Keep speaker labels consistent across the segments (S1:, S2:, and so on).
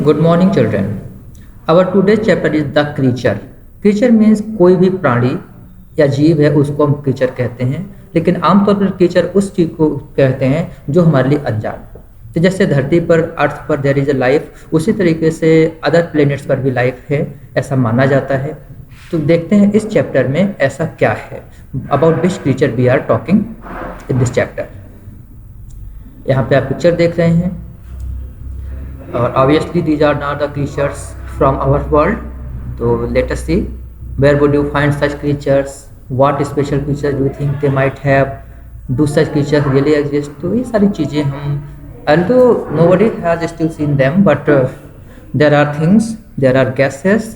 S1: Good morning, children. Our today's chapter is the creature. Creature means कोई भी प्राणी या जीव है उसको हम creature कहते हैं, लेकिन आमतौर पर creature उस चीज को कहते हैं जो हमारे लिए अनजान हो। तो जैसे धरती पर अर्थ पर देयर इज अ लाइफ, उसी तरीके से अदर प्लेनेट्स पर भी लाइफ है, ऐसा माना जाता है। तो देखते हैं इस चैप्टर में ऐसा क्या है, about which creature we are talking in this chapter. यहाँ पे आप पिक्चर देख रहे हैं और obviously these are not the creatures from our world. तो let us see where would you find such creatures, what special creatures do you think they might have, do such creatures really exist. तो ये सारी चीज़ें हम although nobody has still seen them, but there are things, there are guesses,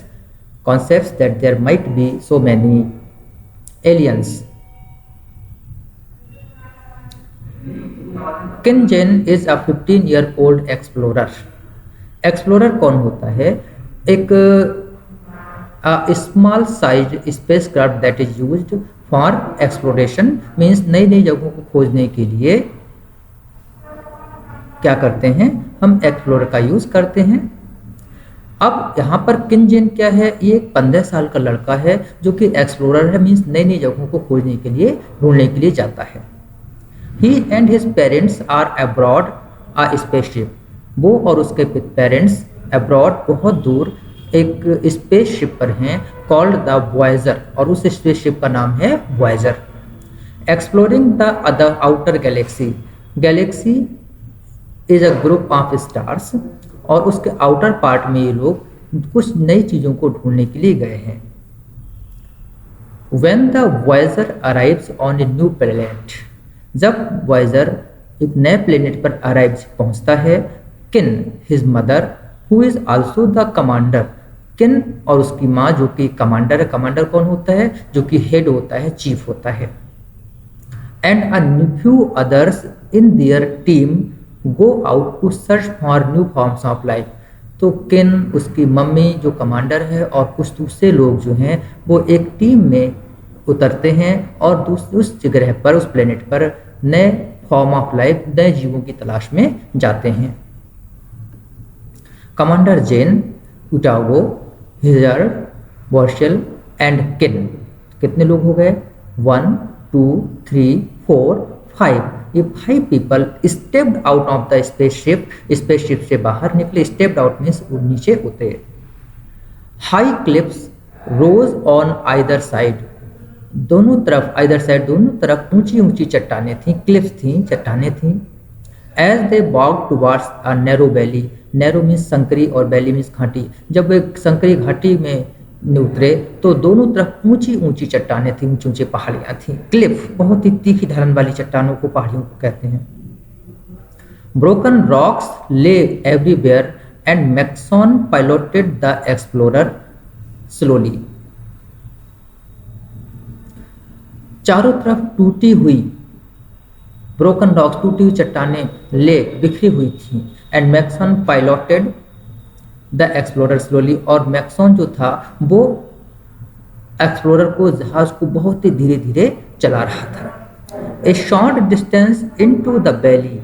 S1: concepts that there might be so many aliens. Ken Jin is a 15-year-old explorer. Explorer कौन होता है? एक small sized spacecraft that is used for exploration, means नई नई जगहों को खोजने के लिए क्या करते हैं, हम एक्सप्लोरर का यूज करते हैं। अब यहाँ पर किन जिन क्या है, ये एक 15 साल का लड़का है जो कि एक्सप्लोरर है, मीन्स नई नई जगहों को खोजने के लिए, ढूंढने के लिए जाता है। He and his parents are abroad a spaceship. वो और उसके पेरेंट्स अब्रॉड बहुत दूर एक स्पेसशिप पर हैं, कॉल्ड द वॉयेजर, और उस स्पेसशिप का नाम है Voyager. Exploring the other outer Galaxy. Galaxy is a group of stars, और उसके आउटर पार्ट में ये लोग कुछ नई चीज़ों को ढूंढने के लिए गए हैं। When the Voyager arrives on a new planet, जब वॉयेजर एक नए प्लेनेट पर अराइव पहुंचता है, किन his mother who is also the commander, किन और उसकी माँ जो कि कमांडर है। कमांडर कौन होता है? जो कि हेड होता है, चीफ होता है। And a few others in their team go out to search for new forms of life. तो किन, उसकी मम्मी जो कमांडर है, और कुछ दूसरे लोग जो हैं वो एक टीम में उतरते हैं और उस ग्रह पर, उस प्लेनेट पर नए फॉर्म ऑफ लाइफ, नए जीवों की तलाश में जाते हैं। कमांडर जेन, उटागो, हिजर, वॉर्शल एंड किन, कितने लोग हो गए? 1 2 3 4 5। ये 5 people stepped out of the spaceship, spaceship से बाहर निकले। स्टेप्ड आउट मीन्स नीचे उतरे। High cliffs rose on either side, दोनों तरफ, आइदर साइड दोनों तरफ ऊंची ऊंची चट्टानें थीं, क्लिफ्स थीं, चट्टानें थीं। As they walk towards a narrow valley, narrow means संकरी और वैली मीन्स घाटी। जब एक संकरी घाटी में उतरे तो दोनों तरफ ऊंची ऊंची चट्टानें थी, ऊंची ऊंची पहाड़ियां थी। क्लिफ बहुत ही तीखी ढलान वाली चट्टानों को, पहाड़ियों को कहते हैं। Broken rocks lay everywhere and Maxon piloted the explorer slowly. चारों तरफ टूटी हुई ब्रोकन रॉक्स, टूटी हुई चट्टानें ले बिखरी हुई थी। And Maxon piloted the explorer slowly, और मैक्सॉन जो था वो एक्सप्लोरर को, जहाज को बहुत ही धीरे धीरे चला रहा था। ए short distance into the valley,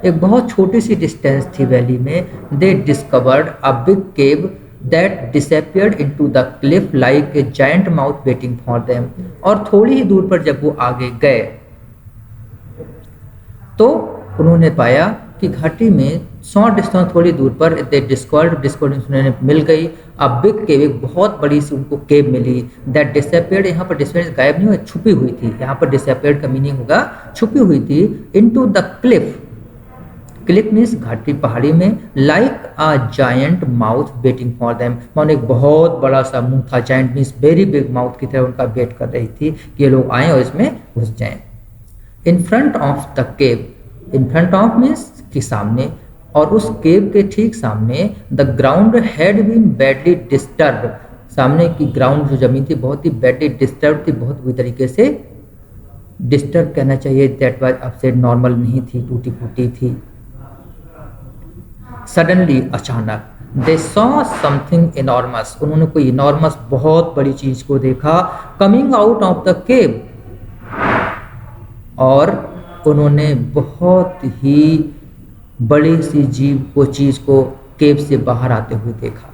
S1: एक बहुत छोटी सी डिस्टेंस थी वैली में। दे discovered a big cave that disappeared into the Cliff like a giant mouth waiting for them. और थोड़ी ही दूर पर जब वो आगे गए तो उन्होंने पाया कि घाटी में शॉर्ट डिस्टेंस, थोड़ी दूर पर, दे डिस्कवर्ड उन्हें मिल गई। अब बिग केव, एक बहुत बड़ी सी उनको केव मिली। दैट डिसअपियर्ड, यहाँ पर डिसअपियर्ड गायब नहीं हुई, छुपी हुई थी। यहाँ पर डिसअपियर्ड का मीनिंग होगा छुपी हुई थी। Into the Cliff, Cliff means घाटी, पहाड़ी में। Like a giant mouth waiting for them, मानो एक बहुत बड़ा सा मुंह था। Giant means very big mouth की तरह उनका वेट कर रही थी कि ये लोग आए और इसमें घुस जाएं। In front of the cave, in front of means के सामने, और उस केव के ठीक सामने the ground had been badly disturb, सामने की ग्राउंड जो जमीन थी बहुत ही बैडली डिस्टर्ब थी, बहुत बुरी तरीके से, डिस्टर्ब कहना चाहिए, दैट वाज अपसेट, नॉर्मल नहीं थी, टूटी फूटी थी। सडनली, अचानक, दे सॉ समथिंग इनॉर्मस, उन्होंने कोई इनॉर्मस बहुत बड़ी चीज को देखा। कमिंग आउट ऑफ द केव, और उन्होंने बहुत ही बड़ी सी जीव को, चीज़ को केव से बाहर आते हुए देखा।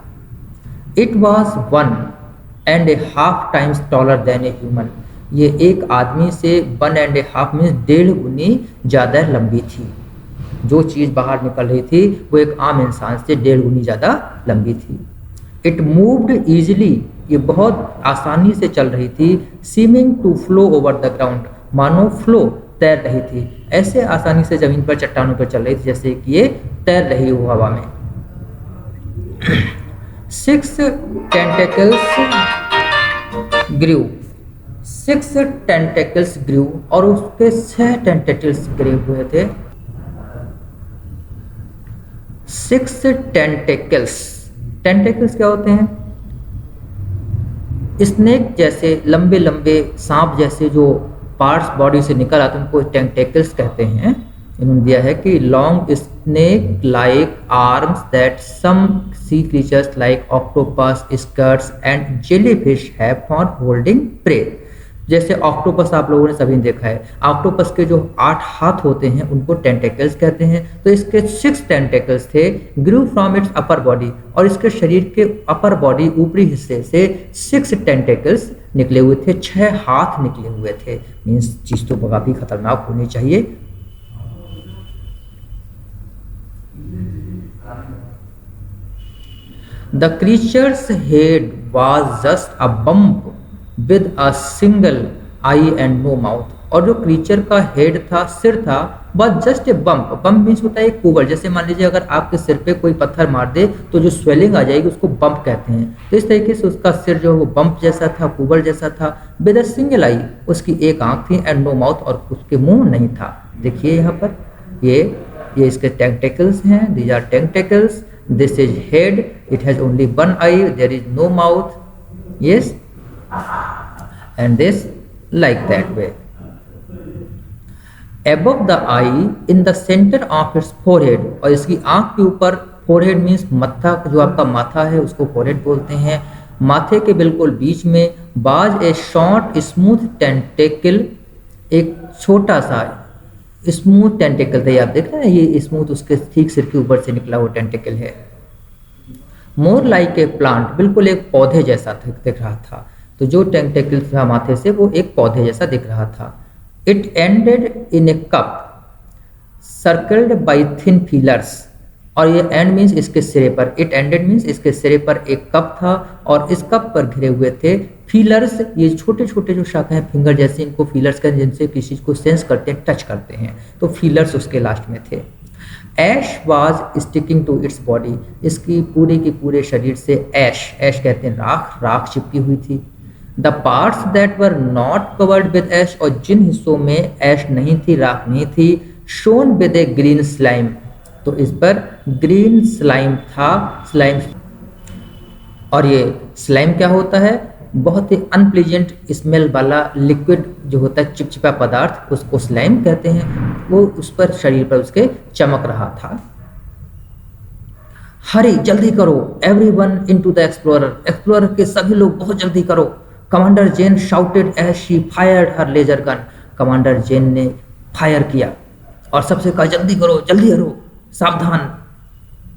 S1: It was 1.5 times taller than a human. ये एक आदमी से 1.5 मीन्स 1.5 गुनी ज़्यादा लंबी थी। जो चीज़ बाहर निकल रही थी वो एक आम इंसान से 1.5 गुनी ज़्यादा लंबी थी। इट मूव्ड ईजिली, ये बहुत आसानी से चल रही थी। Seeming to flow over the ground, मानो फ्लो तैर रही थी, ऐसे आसानी से जमीन पर चट्टानों पर चल रही थी जैसे कि ये तैर रही हो हवा में। 6 टेंटेकल्स ग्रू, 6 टेंटेकल्स ग्रू, और उसके 6 टेंटेकल्स गिरे हुए थे। 6 टेंटेकल्स, टेंटेकल्स क्या होते हैं? स्नेक जैसे लंबे लंबे सांप जैसे जो पार्ट्स बॉडी से निकल आते हैं उनको टेंटेकल्स कहते हैं। इन्होंने दिया है कि long snake like arms that some sea creatures like octopus, skirts and jellyfish have for holding prey. जैसे ऑक्टोपस आप लोगों ने सभी देखा है, ऑक्टोपस के जो 8 हाथ होते हैं उनको टेंटेकल्स कहते हैं। तो इसके 6 टेंटेकल्स थे, grew from its upper body, और इसके शरीर के अपर बॉडी ऊपरी हिस्से से 6 टेंटेकल्स निकले हुए थे, 6 हाथ निकले हुए थे। मीन्स चीज तो काफी खतरनाक होनी चाहिए। The creature's head was just a bump with a single eye and no mouth. और जो क्रीचर का हेड था, सिर था, बस just a bump. Bump means होता है एक कुबल। जैसे मान लीजिए अगर आपके सिर पे कोई पत्थर मार दे तो जो स्वेलिंग आ जाएगी उसको बम्प कहते हैं। तो इस तरीके से उसका सिर जो है वो बम्प जैसा था, कुबल जैसा था। विद अ सिंगल आई, उसकी एक आंख थी, एंड नो माउथ, और उसके मुंह नहीं था। देखिए यहाँ पर ये इसके टेंटेकल्स हैं, these are tentacles. This is head, it has only 1 eye, there is no mouth, yes, and this like that way. Above the eye, in the center of its forehead, और इसकी आंख के ऊपर, forehead means मत्था, जो आपका माथा है उसको forehead बोलते हैं। माथे के बिल्कुल बीच में बाज ए शॉर्ट स्मूथ टेंटेकल, एक छोटा सा स्मूथ टेंटेकल था। आप देख रहे हैं ये स्मूथ उसके ठीक सिर के ऊपर से निकला हुआ टेंटेकल है। मोर लाइक ए प्लांट, बिल्कुल एक पौधे जैसा दिख रहा था। तो जो टेंटेकल था माथे से वो एक पौधे जैसा दिख रहा था। It ended in A cup circled by thin feelers, और ये एंड मीन्स इसके सिरे पर, इट एंडेड मीन्स इसके सिरे पर एक कप था और इस कप पर घिरे हुए थे फीलर्स, ये छोटे छोटे जो शाखा हैं फिंगर जैसे, इनको फीलर्स कहते हैं, जिनसे किसी चीज को सेंस करते हैं, टच करते हैं। तो फीलर्स उसके लास्ट में थे। Ash was sticking to its body, इसकी पूरे के पूरे शरीर से ऐश, ऐश कहते हैं राख, राख चिपकी हुई थी। The parts that were not covered with ash, और जिन हिस्सों में ऐश नहीं थी, राख नहीं थी, shown with A green slime, तो इस पर ग्रीन स्लाइम था, स्लाइम। और ये स्लाइम क्या होता है? बहुत ही अनप्लीजेंट स्मेल वाला लिक्विड जो होता है, चिपचिपा पदार्थ, उसको स्लाइम कहते हैं। वो उस पर, शरीर पर उसके चमक रहा था। हरी, जल्दी करो, everyone into the explorer, explorer के सभी लोग बहुत जल्दी करो। Commander Jen shouted as she fired her laser gun, commander Jen ने फायर किया और सबसे कहा जल्दी करो, जल्दी करो, सावधान।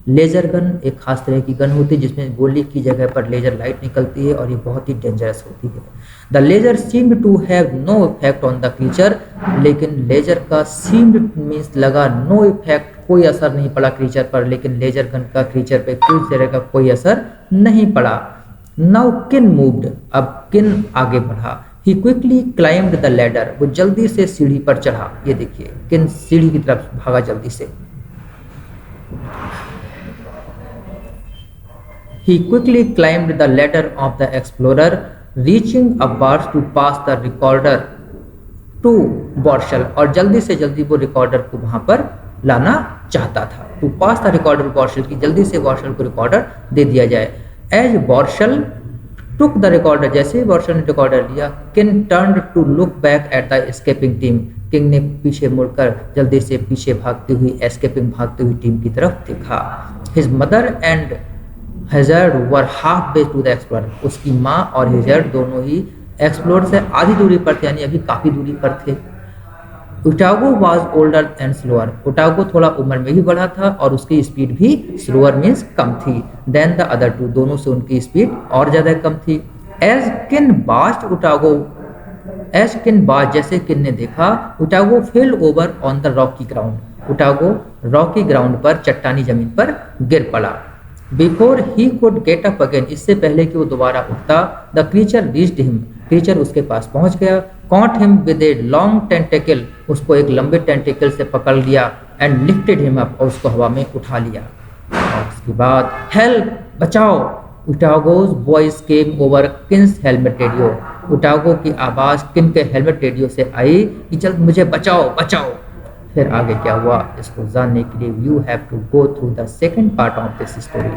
S1: लेजर गन एक खास तरह की गन होती है जिसमें गोली की जगह पर लेजर लाइट निकलती है और ये बहुत ही डेंजरस होती है। The laser seemed to have no effect on the creature, लेकिन लेजर का सीम्ड मीन्स लगा, नो इफेक्ट, कोई असर नहीं पड़ा क्रीचर पर, लेकिन लेजर गन का क्रीचर पे किसी तरह का कोई असर नहीं पड़ा। नाउ किन मूव्ड, अब किन आगे बढ़ा। ही क्विकली क्लाइम्ड द लैडर, वो जल्दी से सीढ़ी पर चढ़ा। ये देखिए किन सीढ़ी की तरफ भागा जल्दी से। He quickly climbed the ladder of the explorer, reaching upwards to pass the recorder to Borshal, और जल्दी से जल्दी वो रिकॉर्डर को वहां पर लाना चाहता था। To pass the recorder Borshal, की जल्दी से बॉर्शल को रिकॉर्डर दे दिया जाए। As Borshal took the recorder, जैसे ही बॉर्शल ने रिकॉर्डर लिया, King turned to look back at the escaping team, king ने पीछे मुड़कर जल्दी से पीछे भागती हुई, एस्केपिंग भागती हुई टीम की तरफ देखा। His mother and Hazard were halfway to the explorer, उसकी माँ और हेजर्ड दोनों ही एक्सप्लोर से आधी दूरी पर थे, यानी अभी काफ़ी दूरी पर थे। उटागो वॉज ओल्डर एंड स्लोअर, उटागो थोड़ा उम्र में भी बड़ा था और उसकी स्पीड भी स्लोअर मीन्स कम थी, देन द अदर टू, दोनों से उनकी स्पीड और ज़्यादा कम थी। एज किन बास्ट उटागो, एज किन बास्ट जैसे किन ने देखा, Utago fell over on the rocky ground, Utago rocky ground पर चट्टानी जमीन पर गिर पड़ा। Before he could get up again, इससे पहले कि वो दोबारा उठता, the creature reached him, creature उसके पास पहुंच गया, caught him with a long tentacle, उसको एक लंबे टेंटेकल से पकड़ लिया, एंड लिफ्टेड हिम अप, और उसको हवा में उठा लिया। और उसके बाद हेल्प, बचाओ, Utago's voice came over Kin's helmet radio, Utago की आवाज़ किन के हेलमेट रेडियो से आई कि जल्द मुझे बचाओ बचाओ। फिर आगे क्या हुआ इसको जानने के लिए you have to go through the second part of this story.